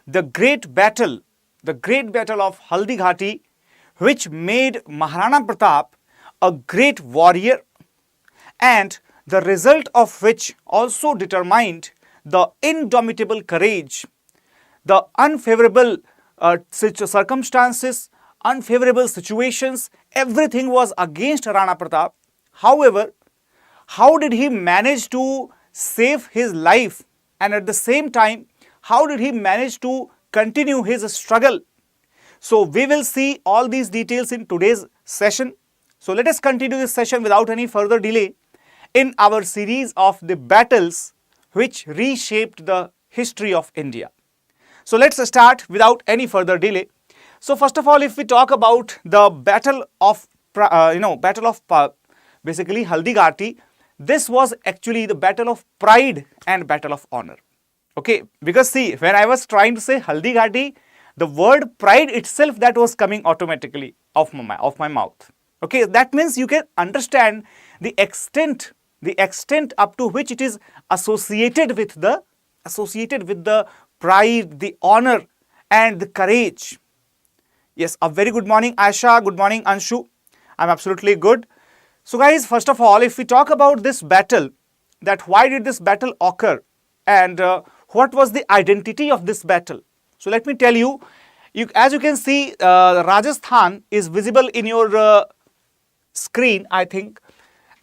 the great battle of Haldighati, which made Maharana Pratap a great warrior, and the result of which also determined the indomitable courage, the unfavorable circumstances, unfavorable situations, everything was against Rana Pratap. However, how did he manage to save his life, and at the same time, how did he manage to continue his struggle? So we will see all these details in today's session. So let us continue this session without any further delay in our series of the battles which reshaped the history of India. So let's start without any further delay. So first of all, if we talk about the battle of basically Haldighati, this was actually the battle of pride and battle of honor. Okay, because see, when I was trying to say Haldighati, the word pride itself, that was coming automatically off my mouth. Okay, that means you can understand the extent up to which it is associated with the pride, the honor, and the courage. Yes, a very good morning, Aisha. Good morning, Anshu. I'm absolutely good. So guys, first of all, if we talk about this battle, that why did this battle occur, and what was the identity of this battle? So let me tell you, as you can see, Rajasthan is visible in your screen, I think.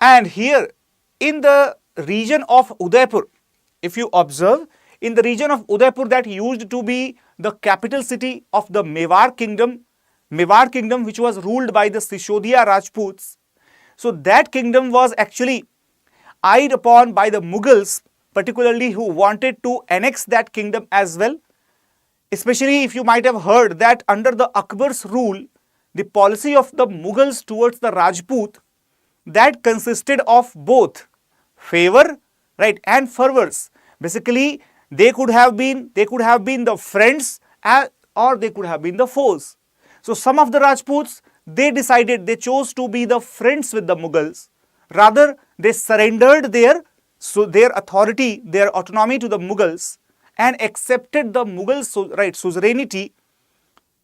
And here in the region of Udaipur, if you observe, in the region of Udaipur, that used to be the capital city of the Mewar kingdom, which was ruled by the Sisodiya Rajputs. So that kingdom was actually eyed upon by the Mughals, particularly who wanted to annex that kingdom as well. Especially if you might have heard that under the Akbar's rule, the policy of the Mughals towards the Rajput, that consisted of both favor, right, and fervors. Basically, they could have been the friends or they could have been the foes. So some of the Rajputs, they chose to be the friends with the Mughals. Rather, they surrendered their authority, their autonomy to the Mughals, and accepted the Mughal suzerainty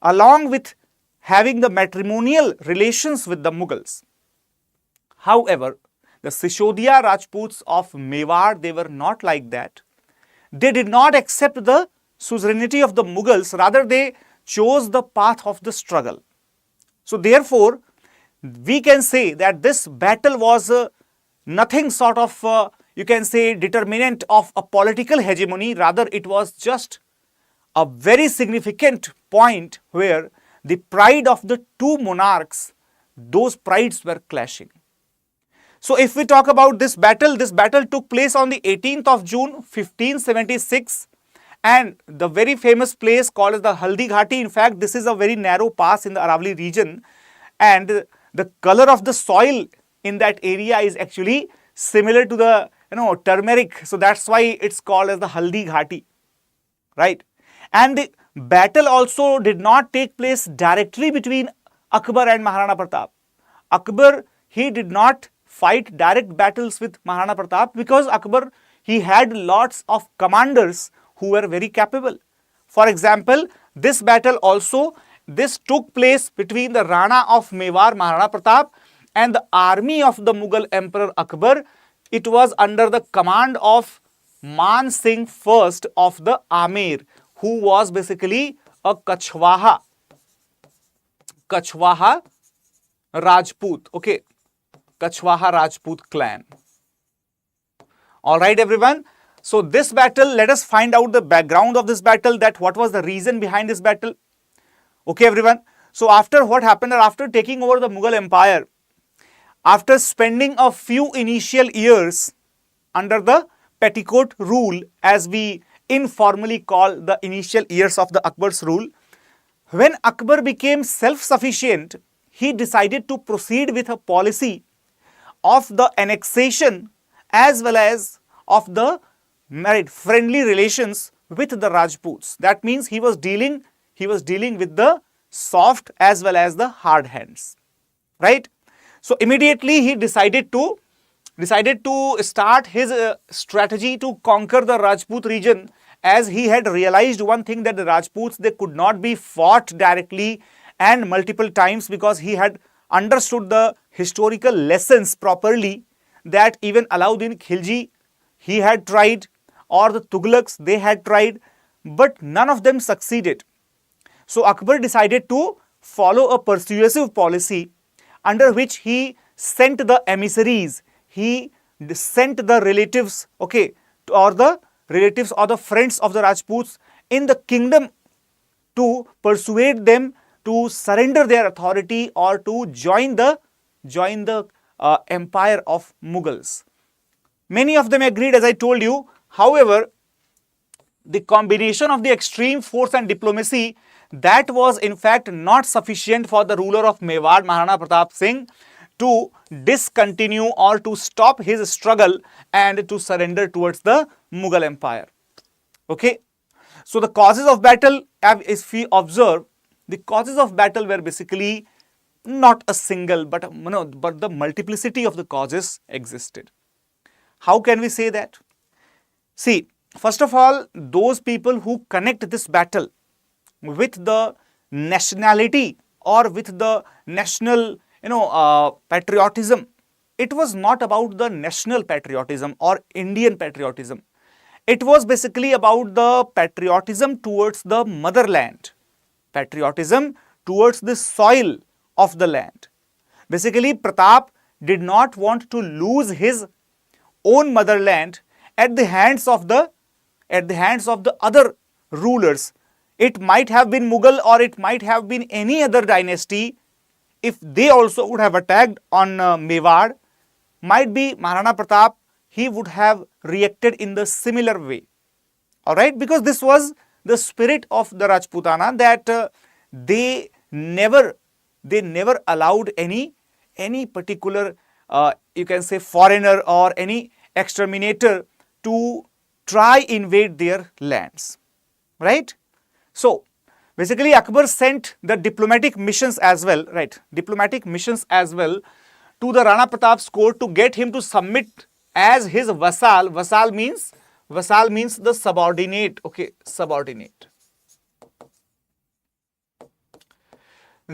along with having the matrimonial relations with the Mughals. However, the Sisodiya Rajputs of Mewar, they were not like that. They did not accept the suzerainty of the Mughals, rather they chose the path of the struggle. So therefore, we can say that this battle was nothing sort of you can say determinant of a political hegemony, rather it was just a very significant point where the pride of the two monarchs, those prides were clashing. So if we talk about this battle took place on the 18th of June 1576, and the very famous place called as the Haldighati. In fact, this is a very narrow pass in the Aravalli region, and the color of the soil in that area is actually similar to the turmeric. So that's why it's called as the Haldighati, right? And the battle also did not take place directly between Akbar and Maharana Pratap. Akbar, he did not fight direct battles with Maharana Pratap because Akbar, he had lots of commanders who were very capable. For example, this battle also, this took place between the Rana of Mewar, Maharana Pratap, and the army of the Mughal Emperor Akbar. It was under the command of Man Singh I of the Amer, who was basically a Kachwaha Rajput, okay, Kachwaha Rajput clan. All right, everyone. So this battle, let us find out the background of this battle, that what was the reason behind this battle. Okay, everyone. So after what happened, after taking over the Mughal Empire, after spending a few initial years under the petticoat rule, as we informally call the initial years of the Akbar's rule, when Akbar became self-sufficient, he decided to proceed with a policy of the annexation as well as of the friendly relations with the Rajputs. That means he was dealing with the soft as well as the hard hands, right? So immediately he decided to start his strategy to conquer the Rajput region as he had realized one thing, that the Rajputs, they could not be fought directly and multiple times, because he had understood the historical lessons properly, that even Alauddin Khilji, he had tried, or the Tughlaqs, they had tried, but none of them succeeded. So Akbar decided to follow a persuasive policy, under which he sent the emissaries, he sent the relatives, okay, or the relatives or the friends of the Rajputs in the kingdom, to persuade them to surrender their authority or to join the empire of Mughals. Many of them agreed, as I told you. However, the combination of the extreme force and diplomacy, that was in fact not sufficient for the ruler of Mewar, Maharana Pratap Singh, to discontinue or to stop his struggle and to surrender towards the Mughal Empire. Okay. So the causes of battle, if we observe, the causes of battle were basically not a single, but the multiplicity of the causes existed. How can we say that? See, first of all, those people who connect this battle with the nationality or with the national, patriotism, it was not about the national patriotism or Indian patriotism. It was basically about the patriotism towards the motherland, patriotism towards the soil of the land. Basically, Pratap did not want to lose his own motherland at the hands of the other rulers. It might have been Mughal or it might have been any other dynasty. If they also would have attacked on Mewar, might be Maharana Pratap, he would have reacted in the similar way. Alright, because this was the spirit of the Rajputana, that they never allowed any particular, you can say, foreigner or any exterminator to try invade their lands, right? So basically Akbar sent the diplomatic missions as well, right? Diplomatic missions as well to the Rana Pratap's court to get him to submit as his vassal. Vassal means the subordinate, okay, subordinate.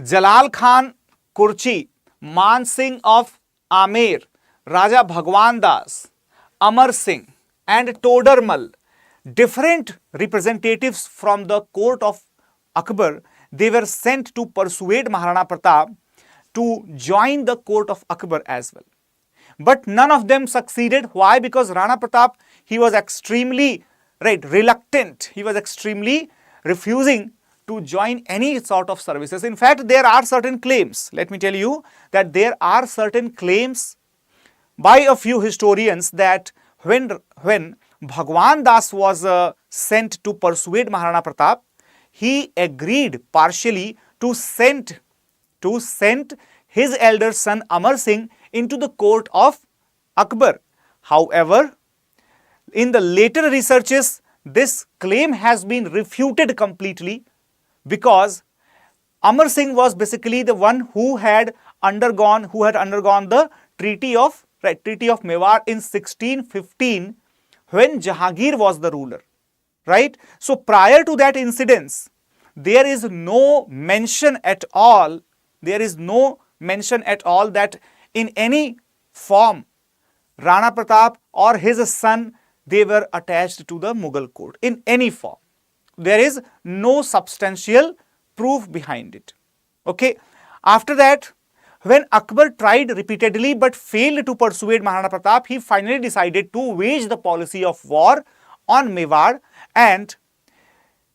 Jalal Khan Kurchi, Man Singh of Amer, Raja Bhagwan Das, Amar Singh and Todarmal, different representatives from the court of Akbar, they were sent to persuade Maharana Pratap to join the court of Akbar as well. But none of them succeeded. Why? Because Rana Pratap, he was extremely reluctant. He was extremely refusing to join any sort of services. In fact, there are certain claims. Let me tell you that there are certain claims by a few historians that when Bhagwan Das was sent to persuade Maharana Pratap, he agreed partially to send his elder son Amar Singh into the court of Akbar. However, in the later researches, this claim has been refuted completely, because Amar Singh was basically the one who had undergone the Treaty of Mewar in 1615, when Jahangir was the ruler, right? So prior to that incident, there is no mention at all that in any form Rana Pratap or his son, they were attached to the Mughal court in any form. There is no substantial proof behind it. Okay. After that, when Akbar tried repeatedly but failed to persuade Maharana Pratap, he finally decided to wage the policy of war on Mewar. And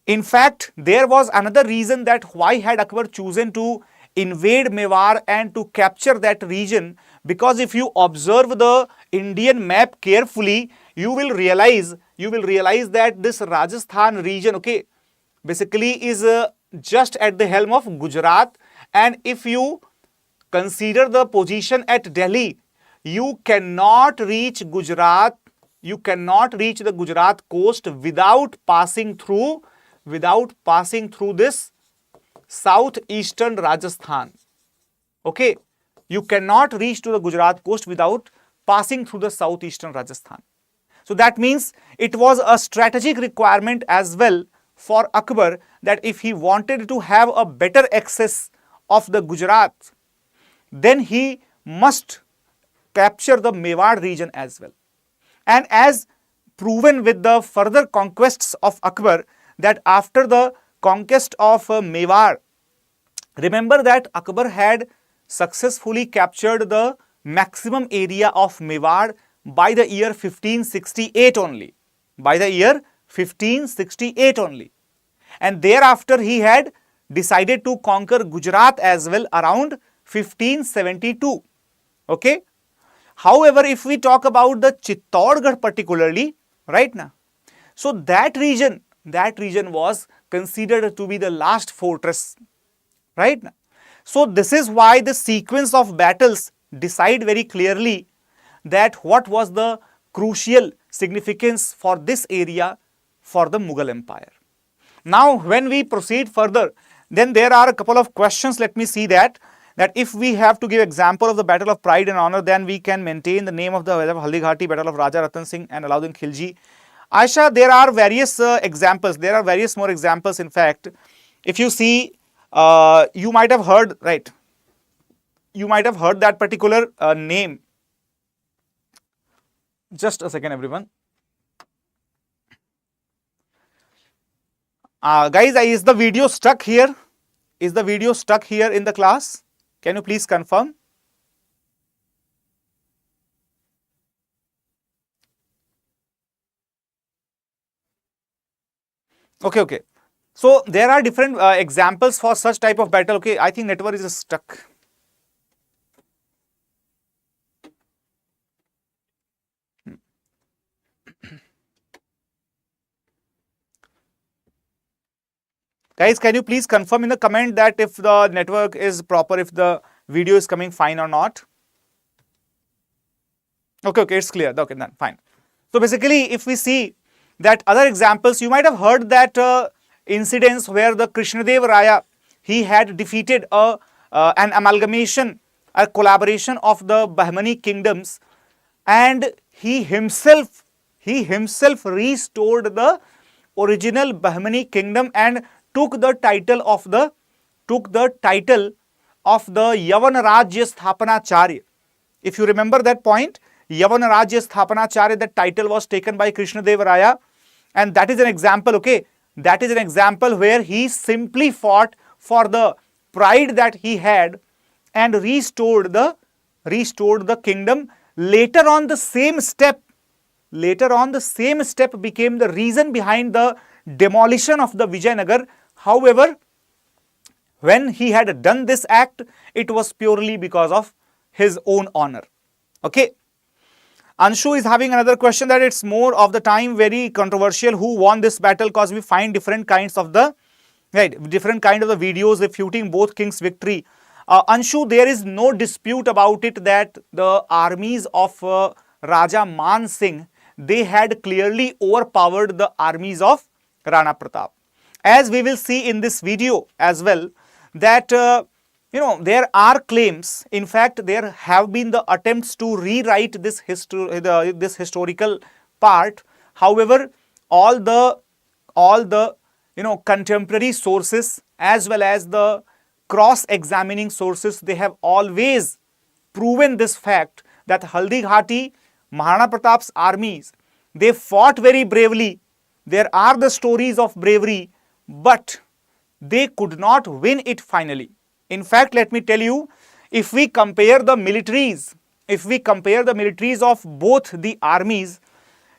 in fact, there was another reason that why had Akbar chosen to invade Mewar and to capture that region, because if you observe the Indian map carefully, you will realize that this Rajasthan region, okay, basically is just at the helm of Gujarat. And if you consider the position at Delhi, you cannot reach Gujarat, you cannot reach the Gujarat coast without passing through this southeastern Rajasthan. Okay, you cannot reach to the Gujarat coast without passing through the southeastern Rajasthan. So that means it was a strategic requirement as well for Akbar that if he wanted to have a better access of the Gujarat, then he must capture the Mewar region as well. And as proven with the further conquests of Akbar, that after the conquest of Mewar, remember that Akbar had successfully captured the maximum area of Mewar by the year 1568 only. By the year 1568 only. And thereafter he had decided to conquer Gujarat as well around 1572. Okay. However, if we talk about the Chittorgarh particularly, right now, so that region was considered to be the last fortress, right now. So this is why the sequence of battles decide very clearly that what was the crucial significance for this area for the Mughal Empire. Now, when we proceed further, then there are a couple of questions. Let me see that if we have to give example of the Battle of Pride and Honor, then we can maintain the name of the Haldighati, Battle of Raja Ratan Singh and Alauddin Khilji. Aisha, there are various examples. There are various more examples. In fact, if you see, you might have heard, right? You might have heard that particular name. Just a second, everyone. Guys, is the video stuck here? Is the video stuck here in the class? Can you please confirm? Okay. So there are different examples for such type of battle. Okay, I think network is stuck. Guys, can you please confirm in the comment that if the network is proper, if the video is coming fine or not? Okay, it's clear. Okay, then fine. So basically, if we see that other examples, you might have heard that incidents where the Krishnadev Raya, he had defeated an amalgamation, a collaboration of the Bahmani kingdoms, and he himself restored the original Bahmani kingdom and took the title of the Yavan Rajya Sthapanacharya. If you remember that point, Yavan Rajya Sthapanacharya, that title was taken by Krishnadev Raya, and that is an example, okay? That is an example where he simply fought for the pride that he had and restored the kingdom. Later on, the same step became the reason behind the demolition of the Vijayanagar. However, when he had done this act, it was purely because of his own honor. Okay. Anshu is having another question that it's more of the time very controversial who won this battle, because we find different kinds of the videos refuting both kings' victory. Anshu, there is no dispute about it that the armies of Raja Man Singh, they had clearly overpowered the armies of Rana Pratap. As we will see in this video as well, that there are claims. In fact, there have been the attempts to rewrite this historical part. However, all the contemporary sources as well as the cross-examining sources, they have always proven this fact that Haldighati, Maharana Pratap's armies, they fought very bravely. There are the stories of bravery, but they could not win it finally. In fact, let me tell you, if we compare the militaries of both the armies,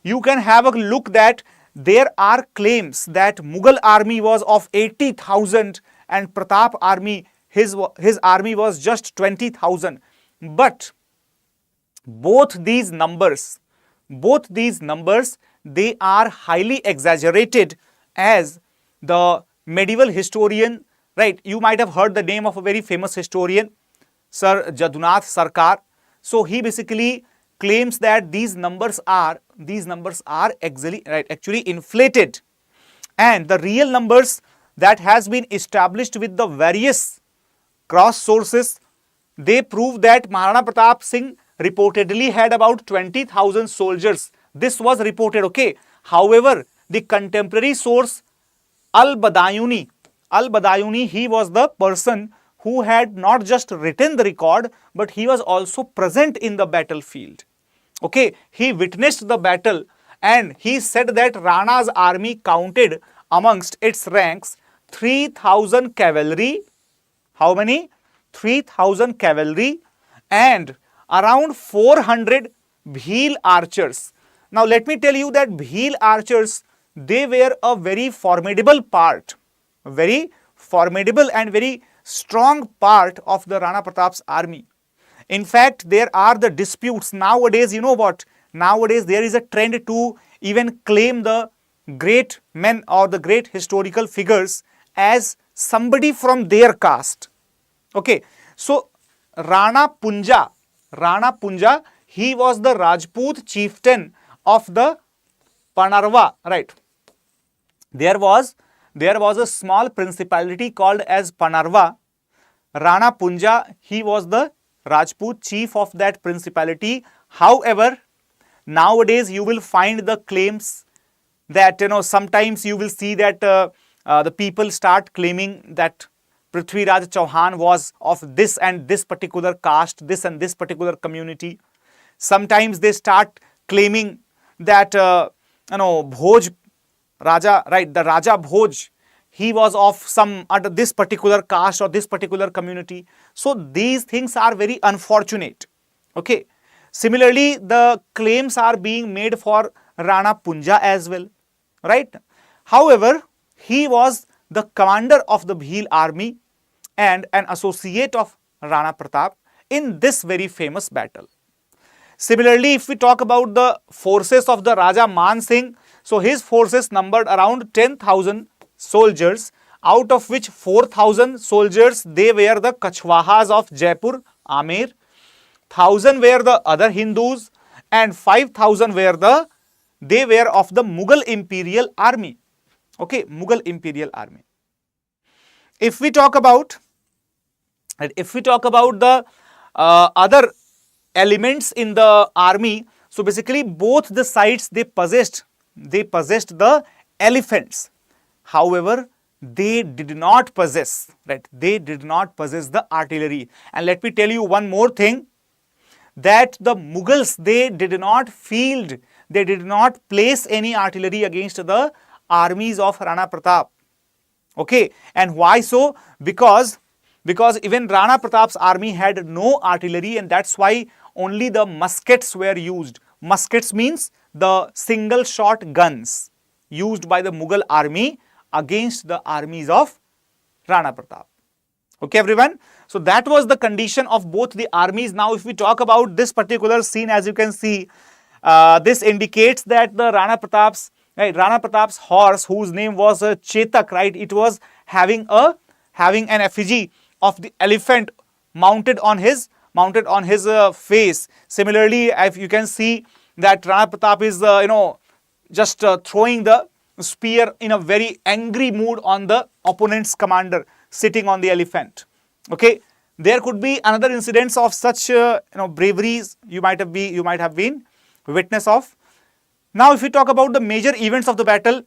you can have a look that there are claims that Mughal army was of 80,000 and Pratap army, his army was just 20,000. But both these numbers, they are highly exaggerated, as the medieval historian, right, you might have heard the name of a very famous historian, Sir Jadunath Sarkar. So he basically claims that these numbers are actually inflated, and the real numbers that has been established with the various cross sources, they prove that Maharana Pratap Singh reportedly had about 20,000 soldiers This was reported, okay. However, the contemporary source Al-Badayuni, he was the person who had not just written the record, but he was also present in the battlefield. Okay, he witnessed the battle and he said that Rana's army counted amongst its ranks 3,000 cavalry. How many? 3,000 cavalry and around 400 Bhil archers. Now let me tell you that Bhil archers, they were a very formidable part, very formidable and very strong part of the Rana Pratap's army. In fact, there are the disputes nowadays. You know what? Nowadays there is a trend to even claim the great men or the great historical figures as somebody from their caste. Okay, so Rana Punja, he was the Rajput chieftain of the Panarva, right? There was a small principality called as Panarva. Rana Punja, he was the Rajput chief of that principality. However, nowadays you will find the claims that, sometimes you will see that the people start claiming that Prithviraj Chauhan was of this and this particular caste, this and this particular community. Sometimes they start claiming that, Bhoj Raja, right, the Raja Bhoj, he was of some under this particular caste or this particular community. So these things are very unfortunate. Okay. Similarly, the claims are being made for Rana Punja as well, right? However, he was the commander of the Bhil army and an associate of Rana Pratap in this very famous battle. Similarly, if we talk about the forces of the Raja Man Singh, so his forces numbered around 10,000 soldiers, out of which 4,000 soldiers, they were the Kachwahas of Jaipur, Amer, 1,000 were the other Hindus, and 5,000 they were of the Mughal Imperial Army. Okay, Mughal Imperial Army. If we talk about the other elements in the army, so basically both the sides they possessed the elephants. However, they did not possess, right? They did not possess the artillery. And let me tell you one more thing, that the Mughals, they did not field, they did not place any artillery against the armies of Rana Pratap. Okay, and why so? Because even Rana Pratap's army had no artillery, and that's why only the muskets were used. Muskets means the single shot guns used by the Mughal army against the armies of Rana Pratap. Okay, everyone. So that was the condition of both the armies. Now, if we talk about this particular scene, as you can see, this indicates that the Rana Pratap's horse, whose name was Chetak, right? It was having an effigy of the elephant mounted on his face. Similarly, if you can see that Rana Pratap is just throwing the spear in a very angry mood on the opponent's commander sitting on the elephant. Okay, there could be another incidents of such braveries you might have been witness of. Now, if we talk about the major events of the battle,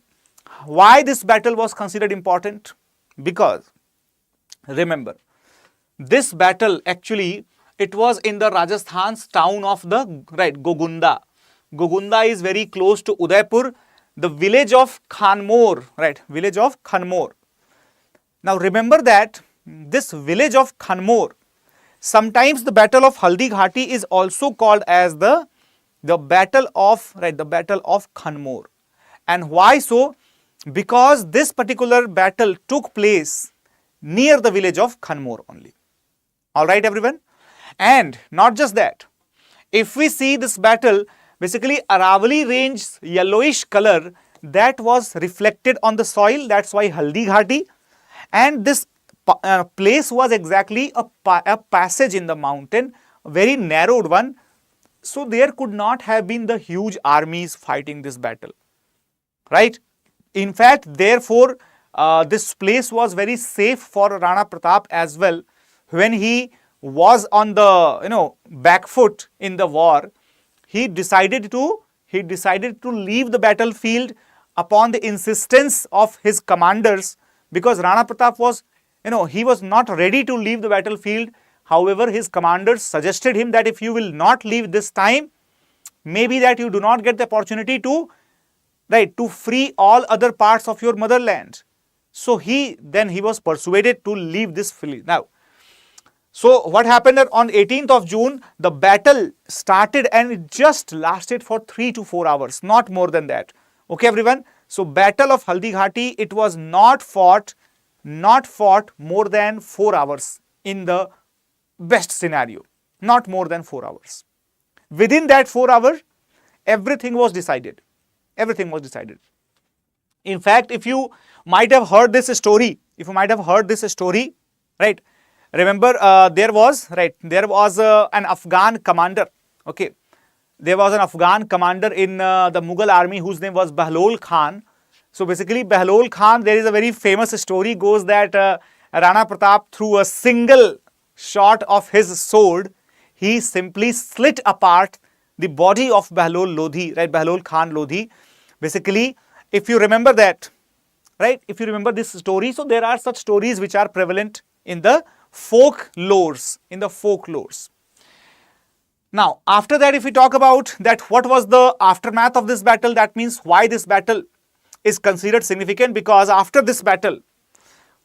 why this battle was considered important? Because remember, this battle actually, it was in the Rajasthan's town of the Gogunda. Gogunda is very close to Udaipur, the village of Khanmor, right? Village of Khanmor. Now remember that this village of Khanmor, sometimes the battle of Haldighati is also called as the battle of Khanmor. And why so? Because this particular battle took place near the village of Khanmor only. All right, everyone. And not just that, if we see this battle, basically Aravalli Range's yellowish color that was reflected on the soil, that's why Haldighati. And this place was exactly a passage in the mountain, a very narrowed one. So there could not have been the huge armies fighting this battle, right? In fact, therefore, this place was very safe for Rana Pratap as well. When he was on the back foot in the war, he decided to he decided to leave the battlefield upon the insistence of his commanders, because Rana Pratap was, he was not ready to leave the battlefield. However, his commanders suggested him that if you will not leave this time, maybe that you do not get the opportunity to, to free all other parts of your motherland. So he was persuaded to leave this field. Now, so what happened on 18th of June, the battle started and it just lasted for 3 to 4 hours, not more than that. Okay, everyone. So Battle of Haldighati, it was not fought more than 4 hours in the best scenario, not more than 4 hours. Within that 4 hours, everything was decided. Everything was decided. In fact, if you might have heard this story, right? Remember, there was an Afghan commander. Okay, there was an Afghan commander in the Mughal army whose name was Bahlol Khan. So basically, Bahlol Khan, there is a very famous story goes that Rana Pratap, through a single shot of his sword, he simply slit apart the body of Bahlol Lodhi, right? Bahlol Khan Lodhi. Basically, if you remember that, right? If you remember this story, so there are such stories which are prevalent in the folklores, Now, after that, if we talk about that, what was the aftermath of this battle? That means why this battle is considered significant, because after this battle,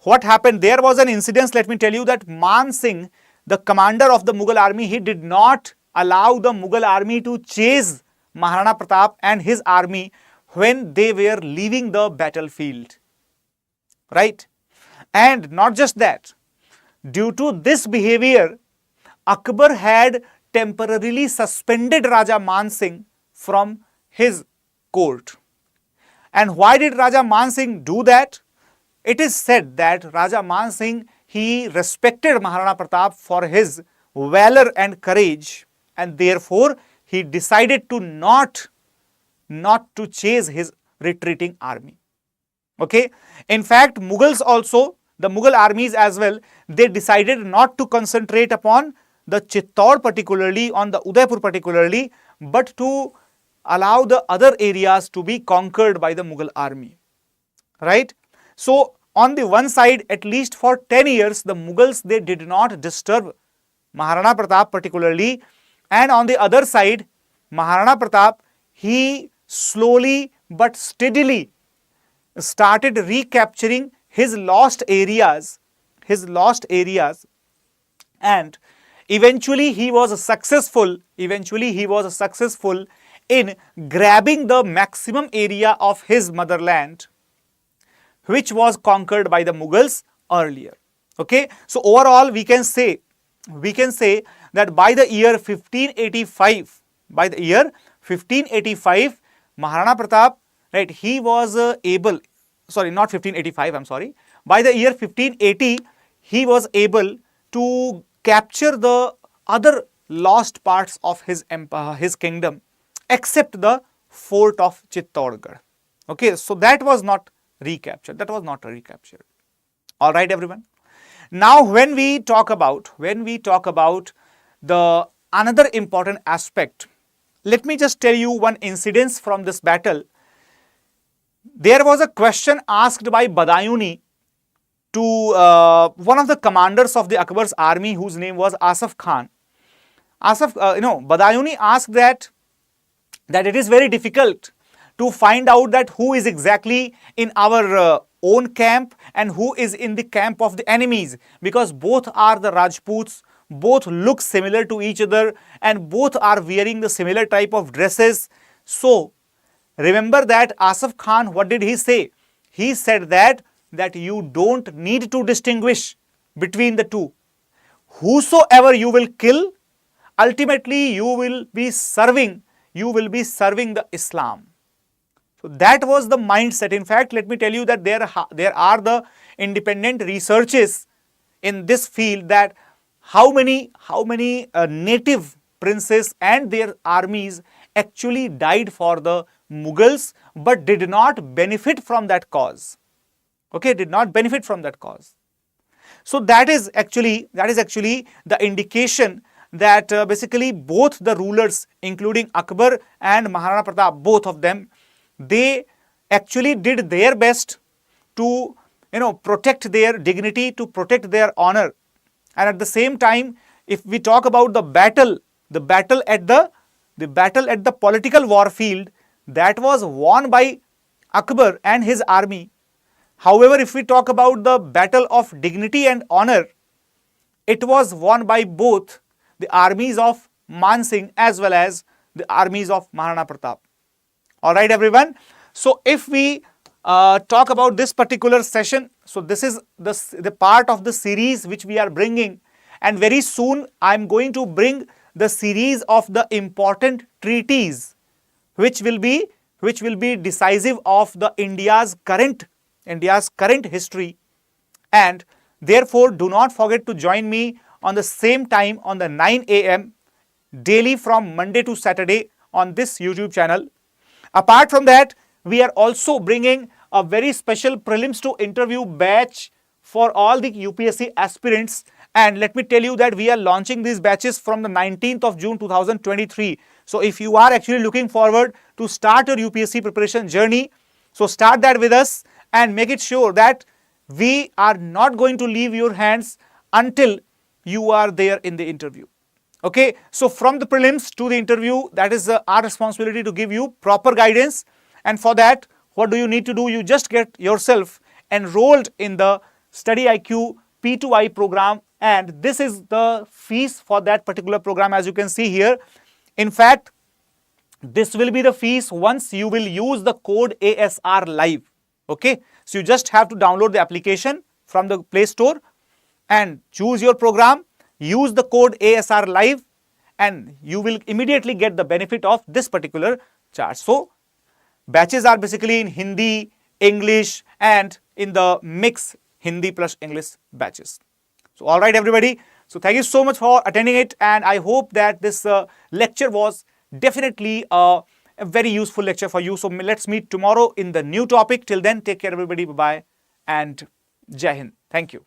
what happened? There was an incident, let me tell you, that Man Singh, the commander of the Mughal army, he did not allow the Mughal army to chase Maharana Pratap and his army when they were leaving the battlefield, right? And not just that, due to this behavior, Akbar had temporarily suspended Raja Man Singh from his court. And why did Raja Man Singh do that? It is said that Raja Man Singh, he respected Maharana Pratap for his valor and courage, and therefore he decided to not to chase his retreating army. Okay. In fact, Mughals also, the Mughal armies as well, they decided not to concentrate upon the Chittorgarh particularly, on the Udaipur particularly, but to allow the other areas to be conquered by the Mughal army, right? So, on the one side, at least for 10 years, the Mughals, they did not disturb Maharana Pratap particularly, and on the other side, Maharana Pratap, he slowly but steadily started recapturing his lost areas, and eventually he was successful in grabbing the maximum area of his motherland, which was conquered by the Mughals earlier. Okay, so overall we can say that by the year 1585, Maharana Pratap, right, he was able, sorry, not 1585, I'm sorry, by the year 1580, he was able to capture the other lost parts of his empire, his kingdom, except the fort of Chittorgarh. Okay, so that was not recaptured. All right, everyone. Now, when we talk about the another important aspect, let me just tell you one incident from this battle. There was a question asked by Badayuni to one of the commanders of the Akbar's army, whose name was Asaf Khan. Badayuni asked that it is very difficult to find out that who is exactly in our own camp and who is in the camp of the enemies, because both are the Rajputs, both look similar to each other, and both are wearing the similar type of dresses. So, remember that Asaf Khan, what did he say? He said that you don't need to distinguish between the two. Whosoever you will kill, ultimately you will be serving the Islam. So that was the mindset. In fact, let me tell you that there are the independent researches in this field that how many native princes and their armies actually died for the Mughals but did not benefit from that cause. Okay, did not benefit from that cause. So that is actually the indication that basically both the rulers, including Akbar and Maharana Pratap, both of them, they actually did their best to protect their dignity, to protect their honor. And at the same time, if we talk about the battle at the political war field, that was won by Akbar and his army. However, if we talk about the battle of dignity and honor, it was won by both the armies of Man Singh as well as the armies of Maharana Pratap. Alright everyone, so if we talk about this particular session, so this is the part of the series which we are bringing, and very soon I am going to bring the series of the important treaties which will be decisive of the India's current history. And therefore, do not forget to join me on the same time on the 9 a.m. daily from Monday to Saturday on this YouTube channel. Apart from that, we are also bringing a very special prelims to interview batch for all the UPSC aspirants. And let me tell you that we are launching these batches from the 19th of June 2023. So if you are actually looking forward to start your UPSC preparation journey, so start that with us and make it sure that we are not going to leave your hands until you are there in the interview. Okay, so from the prelims to the interview, that is our responsibility to give you proper guidance. And for that, what do you need to do? You just get yourself enrolled in the StudyIQ P2I program, and this is the fees for that particular program, as you can see here. In fact, this will be the fees once you will use the code ASR Live. Okay, so you just have to download the application from the Play Store and choose your program, use the code ASR Live, and you will immediately get the benefit of this particular charge. So batches are basically in Hindi, English, and in the mix Hindi plus English batches. So all right everybody, so thank you so much for attending it, and I hope that this lecture was definitely a very useful lecture for you. So let's meet tomorrow in the new topic. Till then, take care everybody, bye bye, and Jai Hind. Thank you.